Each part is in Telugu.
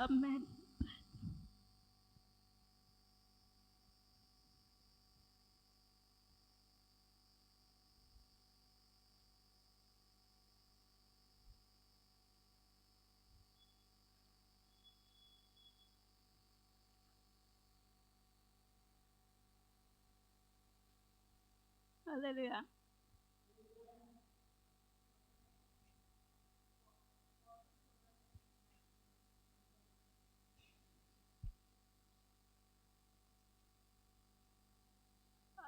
ఆమేన్. హల్లెలూయా.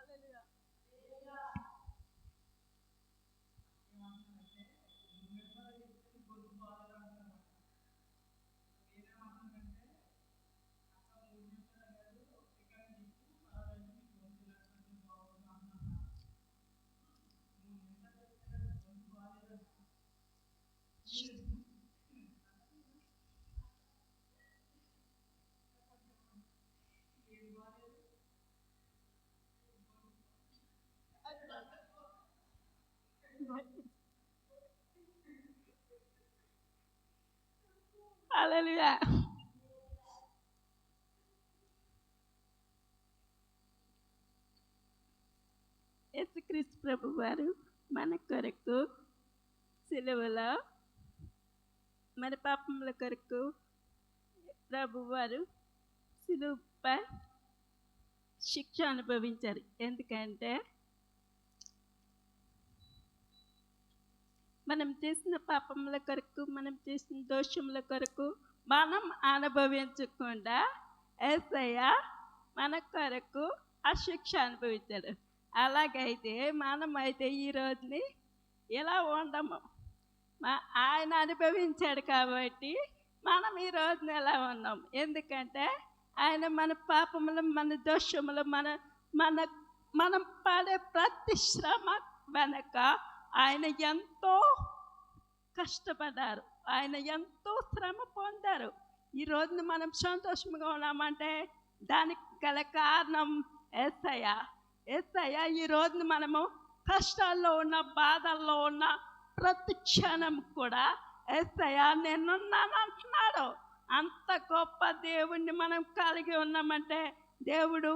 హల్లెలూయా. హల్లెలూయా. యేసుక్రీస్తు ప్రభు వారు మన కొరకు సిలువలో మన పాపముల కొరకు ప్రభువారు సిలువపై శిక్ష అనుభవించారు. ఎందుకంటే మనం చేసిన పాపముల కొరకు, మనం చేసిన దోషముల కొరకు మనం అనుభవించకుండా యేసయ్య మన కొరకు ఆ శిక్ష అనుభవించాడు. అలాగైతే మనమైతే ఈ రోజుని ఇలా ఉండము. ఆయన అనుభవించాడు కాబట్టి మనం ఈ రోజున ఎలా ఉన్నాం. ఎందుకంటే ఆయన మన పాపములు, మన దోషములు, మనం పడే ప్రతి శ్రమ వెనక ఆయన ఎంతో కష్టపడ్డారు. ఆయన ఎంతో శ్రమ పొందారు. ఈ రోజున మనం సంతోషంగా ఉన్నామంటే దానికి గల కారణం యేసయ్య. యేసయ్య ఈ రోజున మనము కష్టాల్లో ఉన్న, బాధల్లో ఉన్న ప్రతి క్షణం కూడా యేసయ్య నేనున్నాను అంటున్నాడు. అంత గొప్ప దేవుణ్ణి మనం కలిగి ఉన్నామంటే దేవుడు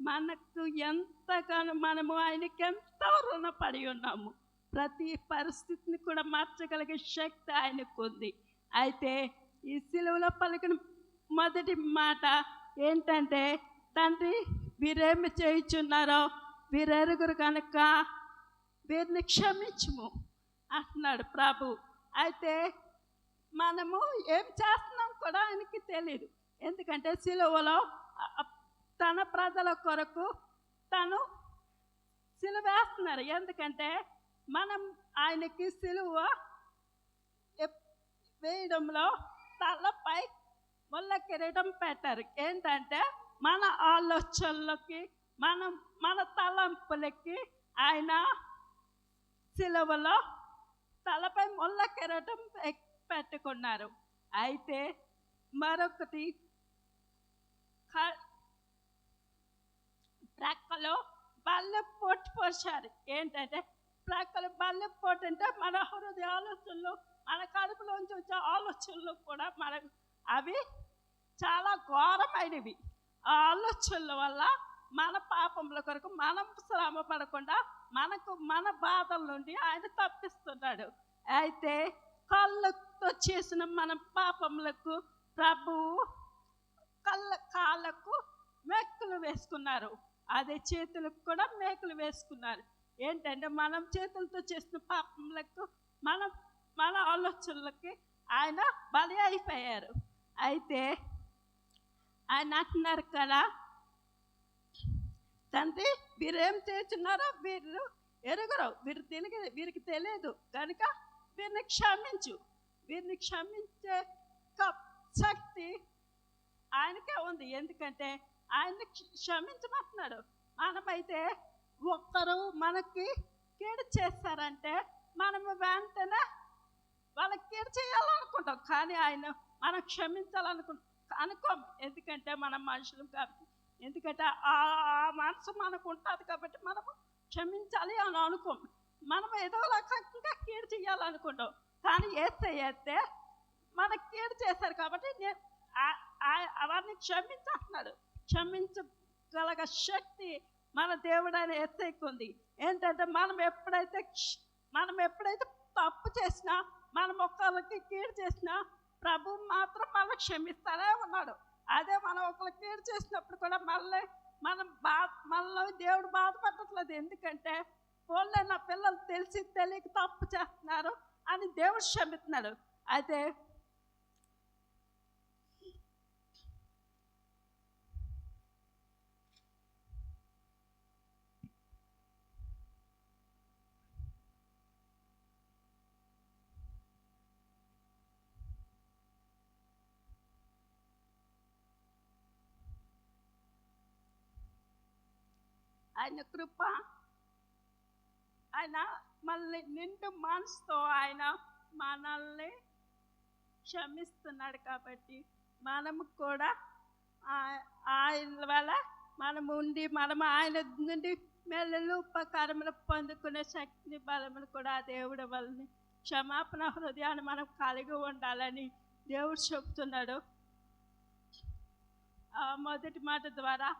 మనకు ఎంతగానో మనము ఆయనకి ఎంతో రుణపడి ఉన్నాము. ప్రతి పరిస్థితిని కూడా మార్చగలిగే శక్తి ఆయనకు ఉంది. అయితే ఈ సిలువలో పలికిన మొదటి మాట ఏంటంటే, తండ్రి వీరేమి చేయుచున్నారో వీరెరుగురు కనుక వీరిని క్షమించుము అంటున్నాడు ప్రభు. అయితే మనము ఏం చేస్తున్నాం కూడా ఆయనకి తెలియదు. ఎందుకంటే సిలువలో తన ప్రజల కొరకు తను సిలువ వేస్తున్నారు. ఎందుకంటే మనం ఆయనకి సిలువ వేయడంలో తలపై ముళ్ళ కిరీటం పెట్టారు. ఏంటంటే మన ఆలోచనలకి, మన తలంపులకి ఆయన సిలువలో తలపై ముళ్ళ కిరీటం పెట్టుకున్నారు. అయితే మరొకటి ప్రక్కలో బల్లె పొట్టు పోసారు. ఏంటంటే ప్రక్కల బల్లె పొట్టు అంటే మన హృదయ ఆలోచనలు, మన కడుపులోంచి వచ్చే ఆలోచనలు కూడా అవి చాలా ఘోరమైనవి. ఆ ఆలోచనల వల్ల మన పాపముల కొరకు మనం శ్రమ పడకుండా మన బాధల నుండి ఆయన తప్పిస్తున్నాడు. అయితే కళ్ళతో చేసిన మన పాపములకు ప్రభువు కాళ్ళకు మేకులు వేసుకున్నారు. అదే చేతులకు కూడా మేకులు వేసుకున్నారు. ఏంటంటే మనం చేతులతో చేసిన పాపములకు, మన ఆలోచనలకి ఆయన బలి అయిపోయారు. అయితే ఆయన అంటున్నారు కదా, తండ్రి వీరేం చేస్తున్నారో వీరు ఎరుగురు, వీరికి తెలియదు కనుక వీరిని క్షమించు. వీరిని క్షమించే శక్తి ఆయనకే ఉంది. ఎందుకంటే ఆయన్ని క్షమించమంటున్నాడు. మనమైతే ఒక్కరు మనకి కీడు చేస్తారంటే మనము వెంటనే వాళ్ళకి కీడు చేయాలనుకుంటాం. కానీ ఆయన మనం అనుకోం. ఎందుకంటే మనం మనుషులం కాబట్టి. ఎందుకంటే ఆ మనసు మనకు ఉంటుంది కాబట్టి మనము క్షమించాలి అని అనుకోం. మనం ఏదో రకంగా కీడు చేయాలనుకుంటాం. కానీ యేసయ్య అయితే మనకు కీడు చేశారు కాబట్టి వారిని క్షమించంటున్నాడు. క్షమించగలగ శక్తి మన దేవుడైన యేసయ్యకు ఉంది. ఏంటంటే మనం ఎప్పుడైతే తప్పు చేసినా, మనం ఒకరికి కీడు చేసినా ప్రభు మాత్రం మనం క్షమిస్తానే ఉన్నాడు. అదే మనం ఒకరికి కీడు చేసినప్పుడు కూడా మనలో దేవుడు బాధపడట్లేదు. ఎందుకంటే పోలే నా పిల్లలు తెలిసి తెలియక తప్పు చేస్తున్నారు అని దేవుడు క్షమిస్తున్నాడు. అయితే ఆయన కృప, ఆయన మళ్ళీ నిండు మనసుతో ఆయన మనల్ని క్షమిస్తున్నాడు. కాబట్టి మనము కూడా ఆయన వల్ల మనం ఆయన నుండి మెల్లలు ఉపకారములు పొందుకునే శక్తిని బలమును కూడా దేవుడి వల్ల క్షమాపణ హృదయాన్ని మనం కలిగి ఉండాలని దేవుడు చెప్తున్నాడు. మొదటి మాట ద్వారా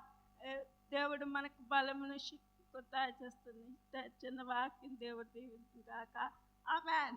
దేవుడు మనకు బలమును శక్తి చేస్తుంది. చిన్న వాక్యం దేవుడు దీవించుగాక. ఆమేన్.